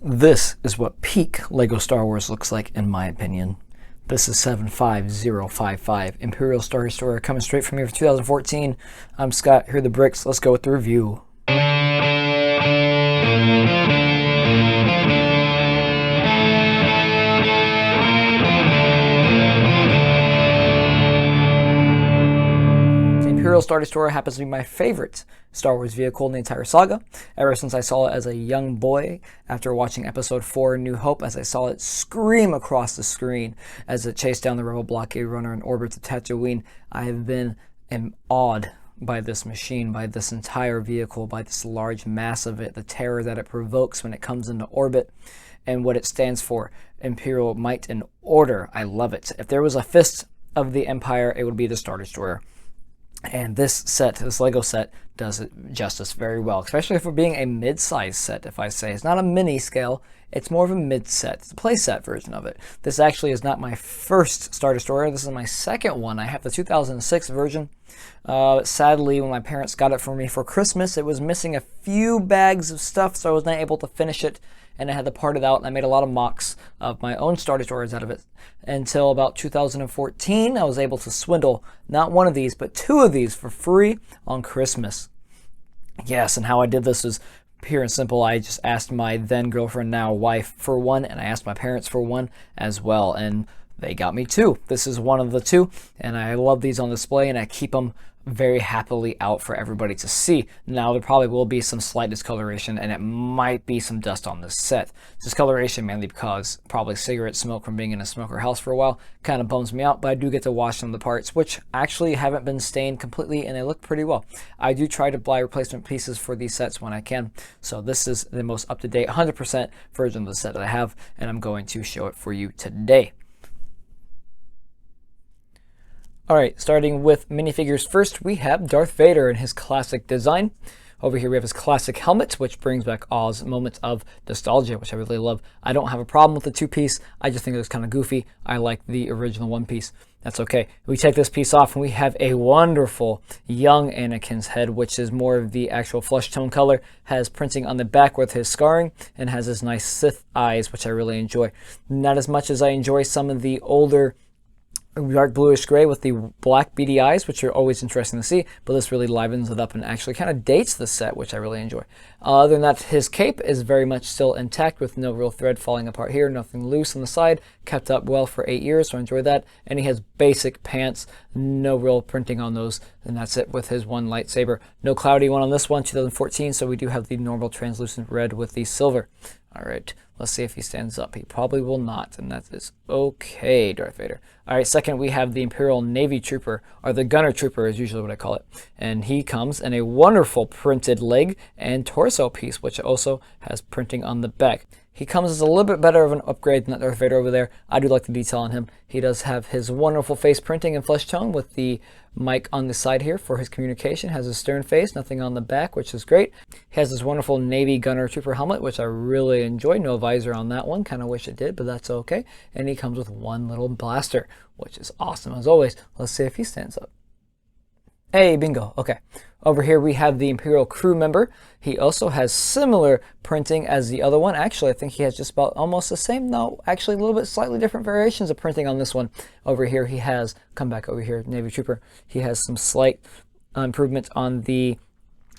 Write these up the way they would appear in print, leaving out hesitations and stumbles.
This is what peak LEGO Star Wars looks like, in my opinion. This is 75055 Imperial Star Destroyer, coming straight from here for 2014. I'm Scott, here are the bricks. Let's go with the review. Imperial Star Destroyer happens to be my favorite Star Wars vehicle in the entire saga, ever since I saw it as a young boy after watching Episode 4 New Hope, as I saw it scream across the screen as it chased down the Rebel blockade runner in orbit to Tatooine. I have been awed by this machine, by this entire vehicle, by this large mass of it, the terror that it provokes when it comes into orbit, and what it stands for. Imperial might and order. I love it. If there was a fist of the Empire, it would be the Star Destroyer. And this set, this LEGO set, does it justice very well, especially for being a mid-size set, if I say. It's not a mini scale, it's more of a mid-set. It's a playset version of it. This actually is not my first Star Destroyer. This is my second one. I have the 2006 version. Sadly, when my parents got it for me for Christmas, it was missing a few bags of stuff, so I was not able to finish it. And I had to part it out, and I made a lot of mocks of my own Star Destroyers out of it. Until about 2014, I was able to swindle not one of these, but two of these for free on Christmas. Yes, and how I did this is pure and simple. I just asked my then girlfriend, now wife, for one, and I asked my parents for one as well, and they got me two. This is one of the two, and I love these on display, and I keep them very happily out for everybody to see. Now, there probably will be some slight discoloration, and it might be some dust on this set. Discoloration mainly because probably cigarette smoke from being in a smoker house for a while kind of bums me out, but I do get to wash some of the parts, which actually haven't been stained completely, and they look pretty well. I do try to buy replacement pieces for these sets when I can, so this is the most up-to-date 100% version of the set that I have, and I'm going to show it for you today. Alright, starting with minifigures first, we have Darth Vader in his classic design. Over here we have his classic helmet, which brings back Oz moments of nostalgia, which I really love. I don't have a problem with the two-piece, I just think it looks kind of goofy. I like the original one-piece. That's okay. We take this piece off and we have a wonderful young Anakin's head, which is more of the actual flesh tone color, has printing on the back with his scarring, and has his nice Sith eyes, which I really enjoy. Not as much as I enjoy some of the older dark bluish gray with the black beady eyes, which are always interesting to see, but this really livens it up and actually kind of dates the set, which I really enjoy. Other than that, his cape is very much still intact with no real thread falling apart here, nothing loose on the side, kept up well for 8 years, so I enjoy that. And he has basic pants, no real printing on those, and that's it with his one lightsaber. No cloudy one on this one, 2014, so we do have the normal translucent red with the silver. Alright, let's see if he stands up. He probably will not, and that is okay, Darth Vader. Alright, second we have the Imperial Navy Trooper, or the Gunner Trooper is usually what I call it. And he comes in a wonderful printed leg and torso piece, which also has printing on the back. He comes as a little bit better of an upgrade than that Darth Vader over there. I do like the detail on him. He does have his wonderful face printing and flesh tone with the mic on the side here for his communication. Has his stern face, nothing on the back, which is great. He has this wonderful Navy Gunner Trooper helmet, which I really enjoy. No visor on that one. Kind of wish it did, but that's okay. And he comes with one little blaster, which is awesome as always. Let's see if he stands up. Hey, bingo. Okay. Over here we have the Imperial crew member. He also has similar printing as the other one. Actually, I think he has just about almost the same. No, actually a little bit slightly different variations of printing on this one. Over here he has, come back over here, Navy Trooper. He has some slight improvement on the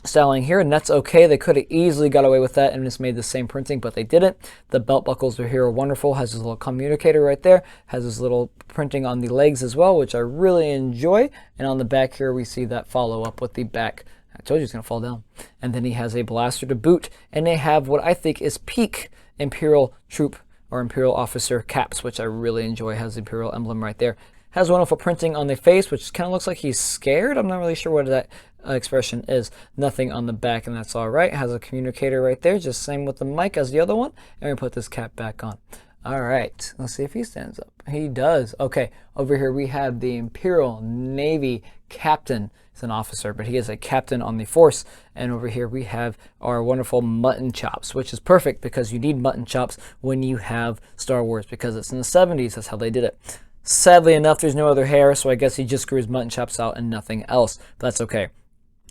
styling here, and that's okay. They could have easily got away with that and just made the same printing, but they didn't. The belt buckles are here are wonderful. Has his little communicator right there. Has his little printing on the legs as well, which I really enjoy. And on the back here, we see that follow up with the back. I told you it's going to fall down. And then he has a blaster to boot, and they have what I think is peak Imperial troop or Imperial officer caps, which I really enjoy. Has the Imperial emblem right there. Has wonderful printing on the face, which kind of looks like he's scared. I'm not really sure what that expression is. Nothing on the back, and that's all right. Has a communicator right there, just same with the mic as the other one. And we put this cap back on. All right, let's see if he stands up. He does. Okay, over here we have the Imperial Navy Captain. He's an officer, but he is a captain on the force. And over here we have our wonderful mutton chops, which is perfect because you need mutton chops when you have Star Wars, because it's in the 70s. That's how they did it. Sadly enough, there's no other hair, so I guess he just grew his mutton chops out and nothing else. But that's okay.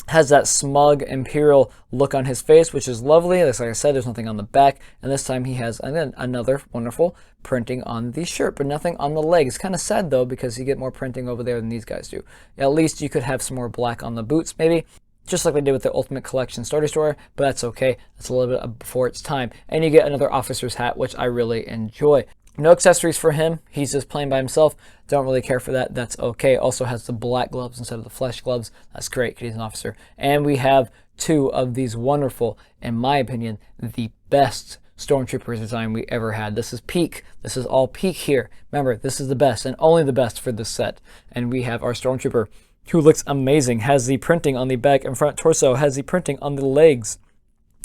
Has that smug Imperial look on his face, which is lovely. Like I said, there's nothing on the back. And this time he has, again, another wonderful printing on the shirt, but nothing on the leg. It's kind of sad, though, because you get more printing over there than these guys do. At least you could have some more black on the boots, maybe. Just like they did with the Ultimate Collection Star Destroyer, but that's okay. That's a little bit before its time. And you get another officer's hat, which I really enjoy. No accessories for him. He's just playing by himself. Don't really care for that. That's okay. Also has the black gloves instead of the flesh gloves. That's great because he's an officer. And we have two of these wonderful, in my opinion, the best Stormtroopers design we ever had. This is peak. This is all peak here. Remember, this is the best and only the best for this set. And we have our Stormtrooper, who looks amazing. Has the printing on the back and front torso. Has the printing on the legs.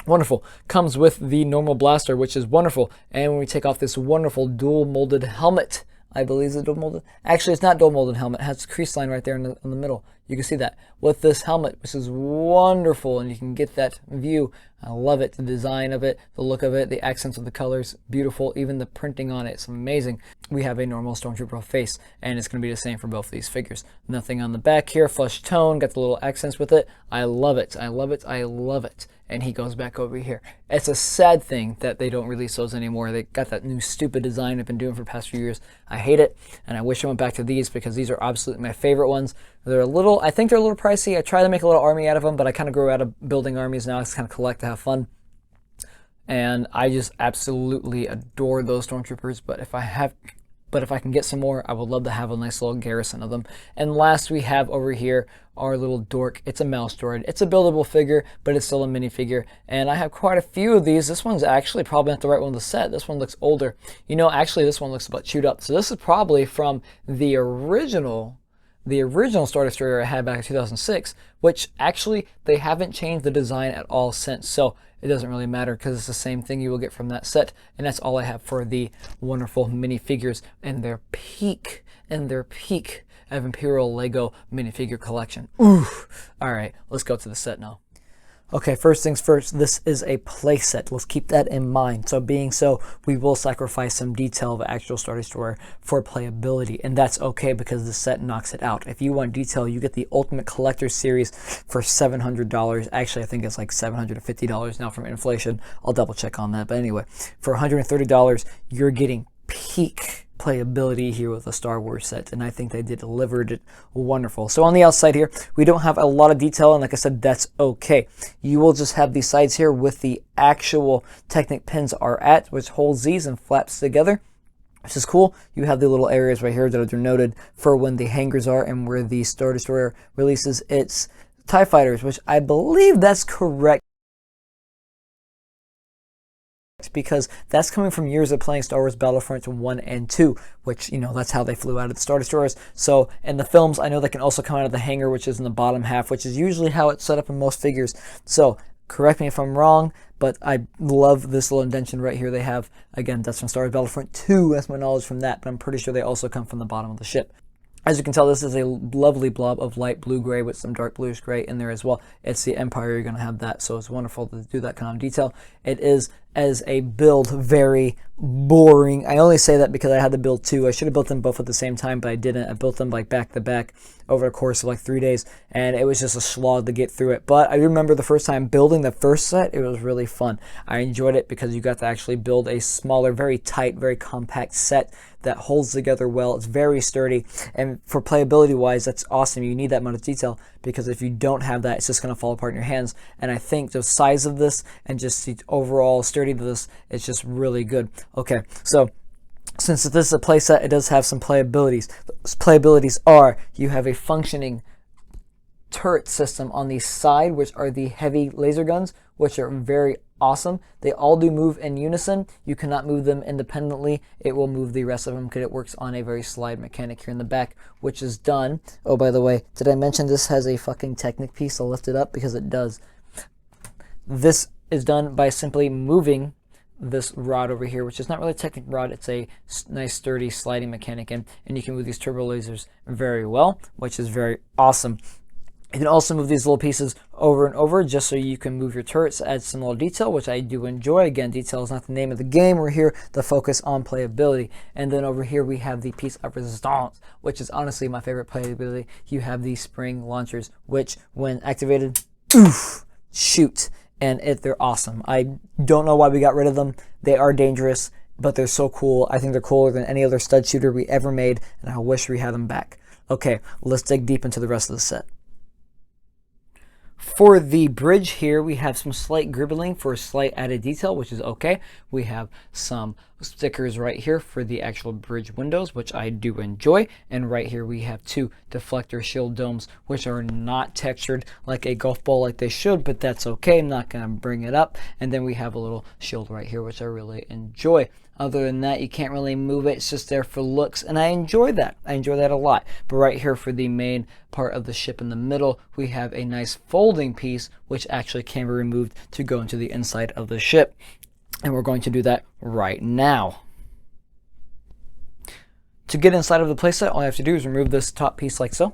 Wonderful. Comes with the normal blaster, which is wonderful. And when we take off this wonderful dual molded helmet, I believe it's a dual molded. Actually, it's not dual molded helmet. It has a crease line right there in the middle. You can see that with this helmet, which is wonderful, and you can get that view. I love it. The design of it, the look of it, the accents of the colors, beautiful. Even the printing on it, it's amazing. We have a normal Stormtrooper face, and it's going to be the same for both of these figures. Nothing on the back here, flush tone, got the little accents with it. I love it. I love it. I love it. And he goes back over here. It's a sad thing that they don't release those anymore. They got that new stupid design they've been doing for the past few years. I hate it, and I wish I went back to these because these are absolutely my favorite ones. They're a little, I think they're a little pricey. I try to make a little army out of them, but I kind of grew out of building armies now. I just kind of collect to have fun. And I just absolutely adore those Stormtroopers, but if I can get some more, I would love to have a nice little garrison of them. And last we have over here our little dork. It's a mouse droid. It's a buildable figure, but it's still a minifigure. And I have quite a few of these. This one's actually probably not the right one to set. This one looks older. You know, actually this one looks about chewed up. So this is probably from the original Star Destroyer I had back in 2006, which actually they haven't changed the design at all since. So it doesn't really matter because it's the same thing you will get from that set. And that's all I have for the wonderful minifigures and their peak of Imperial Lego minifigure collection. Ooh. All right, let's go to the set now. Okay, first things first, this is a playset. Let's keep that in mind. So being so, we will sacrifice some detail of actual Star Destroyer for playability, and that's okay because the set knocks it out. If you want detail, you get the Ultimate Collector Series for $700. Actually, I think it's like $750 now from inflation. I'll double check on that, but anyway, for $130, you're getting peak playability here with a Star Wars set, and I think they delivered it wonderful. So on the outside here, we don't have a lot of detail, and like I said, that's okay. You will just have these sides here with the actual Technic pins are at, which holds these and flaps together, which is cool. You have the little areas right here that are denoted for when the hangers are and where the Star Destroyer releases its TIE fighters, which I believe that's correct, because that's coming from years of playing Star Wars Battlefront 1 and 2, which, you know, that's how they flew out of the Star Destroyers. So in the films, I know they can also come out of the hangar, which is in the bottom half, which is usually how it's set up in most figures. So correct me if I'm wrong, but I love this little indentation right here they have. Again, that's from Star Wars Battlefront 2. That's my knowledge from that, but I'm pretty sure they also come from the bottom of the ship. As you can tell, this is a lovely blob of light blue-gray with some dark bluish gray in there as well. It's the Empire, you're going to have that, so it's wonderful to do that kind of detail. It is, as a build, very boring. I only say that because I had to build two. I should have built them both at the same time, but I didn't. I built them like back to back over the course of like 3 days, and it was just a slog to get through it. But I remember the first time building the first set, it was really fun. I enjoyed it because you got to actually build a smaller, very tight, very compact set that holds together well. It's very sturdy, and for playability wise, that's awesome. You need that amount of detail, because if you don't have that, it's just going to fall apart in your hands. And I think the size of this and just the overall sturdy of this, it's just really good. Okay, so since this is a playset, it does have some playabilities. Those playabilities are, you have a functioning turret system on the side, which are the heavy laser guns, which are very awesome. They all do move in unison. You cannot move them independently. It will move the rest of them because it works on a very slide mechanic here in the back, which is done. Oh, by the way, did I mention this has a fucking Technic piece? I'll lift it up because it does. This is done by simply moving this rod over here, which is not really a Technic rod. It's a nice sturdy sliding mechanic, and you can move these turbo lasers very well, which is very awesome. You can also move these little pieces over and over just so you can move your turrets to add some little detail, which I do enjoy. Again, detail is not the name of the game. We're here to focus on playability. And then over here we have the piece of resistance, which is honestly my favorite playability. You have these spring launchers, which when activated, oof, shoot. And they're awesome. I don't know why we got rid of them. They are dangerous, but they're so cool. I think they're cooler than any other stud shooter we ever made, and I wish we had them back. Okay, let's dig deep into the rest of the set. For the bridge here, we have some slight gribbling for slight added detail, which is okay. We have some stickers right here for the actual bridge windows, which I do enjoy. And right here we have two deflector shield domes, which are not textured like a golf ball like they should, but that's okay. I'm not going to bring it up. And then we have a little shield right here, which I really enjoy. Other than that, you can't really move it. It's just there for looks, and I enjoy that. I enjoy that a lot. But right here for the main part of the ship in the middle, we have a nice folding piece, which actually can be removed to go into the inside of the ship. And we're going to do that right now. To get inside of the playset, all I have to do is remove this top piece like so,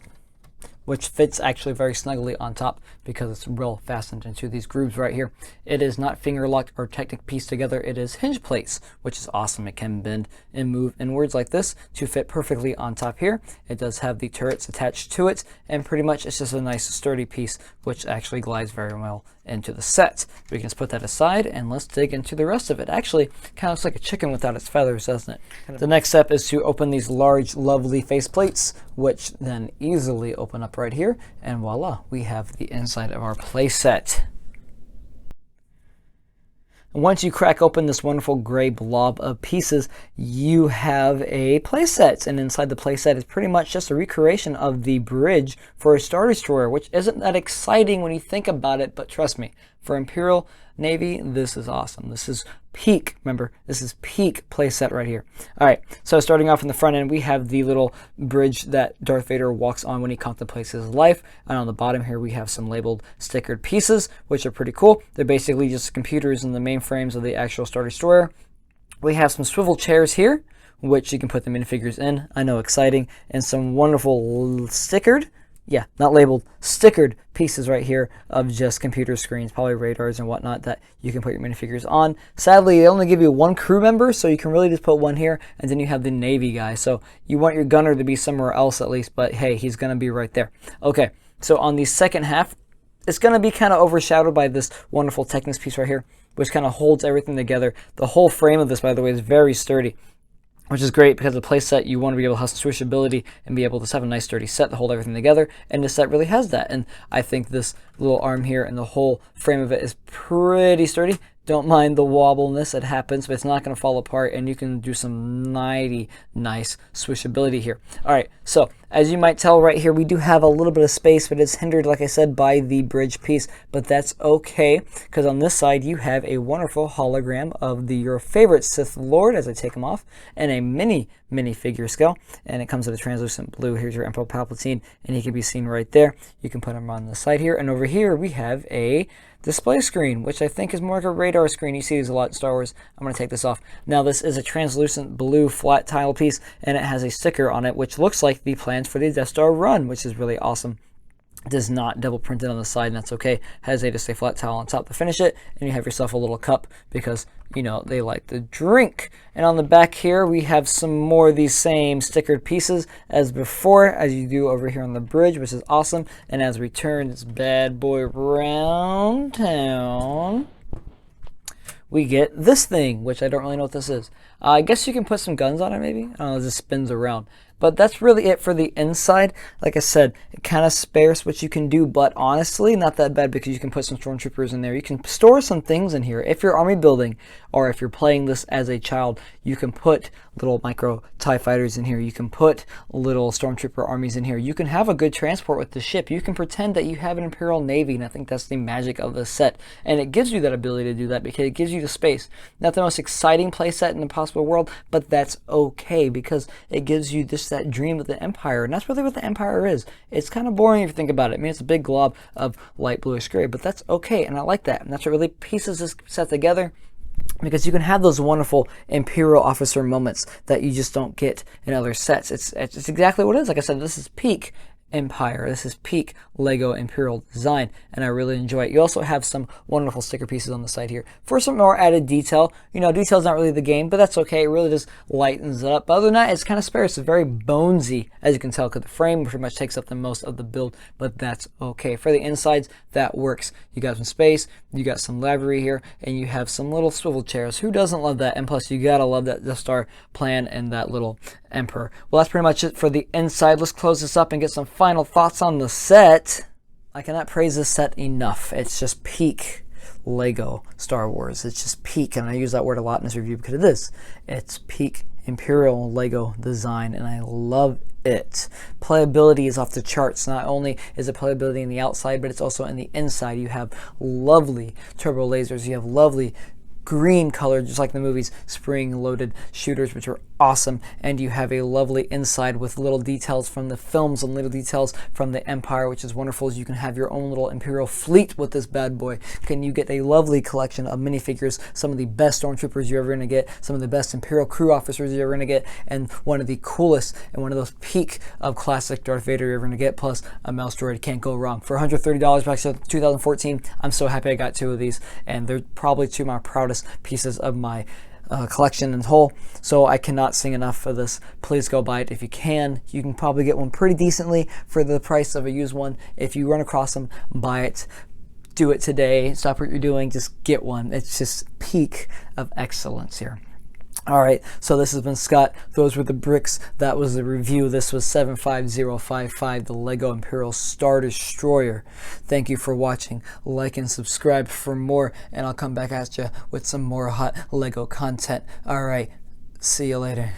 which fits actually very snugly on top because it's real fastened into these grooves right here. It is not finger locked or technic pieced together. It is hinge plates, which is awesome. It can bend and move inwards like this to fit perfectly on top here. It does have the turrets attached to it, and pretty much it's just a nice sturdy piece, which actually glides very well into the set. We can just put that aside and let's dig into the rest of it. Actually, kind of looks like a chicken without its feathers, doesn't it? The next step is to open these large, lovely face plates, which then easily open up right here, and voila, we have the inside of our playset. Once you crack open this wonderful gray blob of pieces, you have a playset, and inside the playset is pretty much just a recreation of the bridge for a Star Destroyer, which isn't that exciting when you think about it, but trust me, for Imperial Navy, this is awesome. This is peak, remember, this is peak playset right here. All right, so starting off in the front end, we have the little bridge that Darth Vader walks on when he contemplates his life. And on the bottom here, we have some labeled stickered pieces, which are pretty cool. They're basically just computers in the mainframes of the actual Star Destroyer. We have some swivel chairs here, which you can put the minifigures in. I know, exciting. And some wonderful stickered, yeah, not labeled, stickered pieces right here of just computer screens, probably radars and whatnot that you can put your minifigures on. Sadly, they only give you one crew member, so you can really just put one here, and then you have the Navy guy. So you want your gunner to be somewhere else at least, but hey, he's going to be right there. Okay, so on the second half, it's going to be kind of overshadowed by this wonderful Technics piece right here, which kind of holds everything together. The whole frame of this, by the way, is very sturdy, which is great because the playset, you want to be able to have some swishability and be able to have a nice sturdy set to hold everything together, and this set really has that. And I think this little arm here and the whole frame of it is pretty sturdy. Don't mind the wobbleness, it happens, but it's not going to fall apart, and you can do some nice swishability here. All right, so as you might tell right here, we do have a little bit of space, but it's hindered, like I said, by the bridge piece, but that's okay, because on this side you have a wonderful hologram of your favorite Sith Lord, as I take him off, and a minifigure scale, and it comes in a translucent blue. Here's your Emperor Palpatine, and he can be seen right there. You can put him on the side here, and over here we have a display screen, which I think is more like a radar screen. You see these a lot in Star Wars. I'm going to take this off. Now this is a translucent blue flat tile piece, and it has a sticker on it which looks like the plans for the Death Star run, which is really awesome. It is not double printed on the side, and that's okay. Has just a flat towel on top to finish it, and you have yourself a little cup because, you know, they like to drink. And on the back here, we have some more of these same stickered pieces as before, as you do over here on the bridge, which is awesome. And as we turn this bad boy around town, we get this thing, which I don't really know what this is. I guess you can put some guns on it, maybe. I don't know, it just spins around. But that's really it for the inside. Like I said, it kind of spares what you can do, but honestly, not that bad because you can put some stormtroopers in there. You can store some things in here. If you're army building, or if you're playing this as a child, you can put little micro TIE fighters in here. You can put little stormtrooper armies in here. You can have a good transport with the ship. You can pretend that you have an Imperial Navy, and I think that's the magic of this set. And it gives you that ability to do that because it gives you the space. Not the most exciting playset in the possible world, but that's okay because it gives you just that dream of the Empire, and that's really what the Empire is. It's kind of boring if you think about it. I mean, it's a big glob of light bluish gray, but that's okay, and I like that. And that's what really pieces this set together, because you can have those wonderful Imperial officer moments that you just don't get in other sets. It's exactly what it is. Like I said, this is peak Empire. This is peak Lego Imperial design, and I really enjoy it. You also have some wonderful sticker pieces on the side here for some more added detail. You know, detail's not really the game, but that's okay. It really just lightens it up. But other than that, it's kind of sparse. It's very bonesy, as you can tell, because the frame pretty much takes up the most of the build, but that's okay. For the insides, that works. You got some space, you got some library here, and you have some little swivel chairs. Who doesn't love that? And plus, you gotta love that Death Star plan and that little Emperor. Well, that's pretty much it for the inside. Let's close this up and get some final thoughts on the set. I cannot praise this set enough. It's just peak Lego Star Wars. It's just peak, and I use that word a lot in this review because it is. It's peak Imperial Lego design, and I love it. Playability is off the charts. Not only is it playability in the outside, but it's also in the inside. You have lovely turbo lasers. You have lovely green color, just like the movies, spring-loaded shooters, which are awesome. And you have a lovely inside with little details from the films and little details from the Empire, which is wonderful. As you can have your own little Imperial fleet with this bad boy. Can you get a lovely collection of minifigures, some of the best stormtroopers you're ever going to get, some of the best Imperial crew officers you're ever going to get, and one of the coolest and one of those peak of classic Darth Vader you're ever going to get, plus a mouse droid. Can't go wrong. For $130 back to 2014, I'm so happy I got two of these, and they're probably two of my proudest pieces of my collection in whole, so I cannot sing enough for this. Please go buy it if you can. You can probably get one pretty decently for the price of a used one. If you run across them, buy it. Do it today. Stop what you're doing. Just get one. It's just peak of excellence here. All right, so this has been Scott. Those were the bricks. That was the review. This was 75055, the Lego Imperial Star Destroyer. Thank you for watching. Like and subscribe for more, and I'll come back at you with some more hot Lego content. All right, see you later.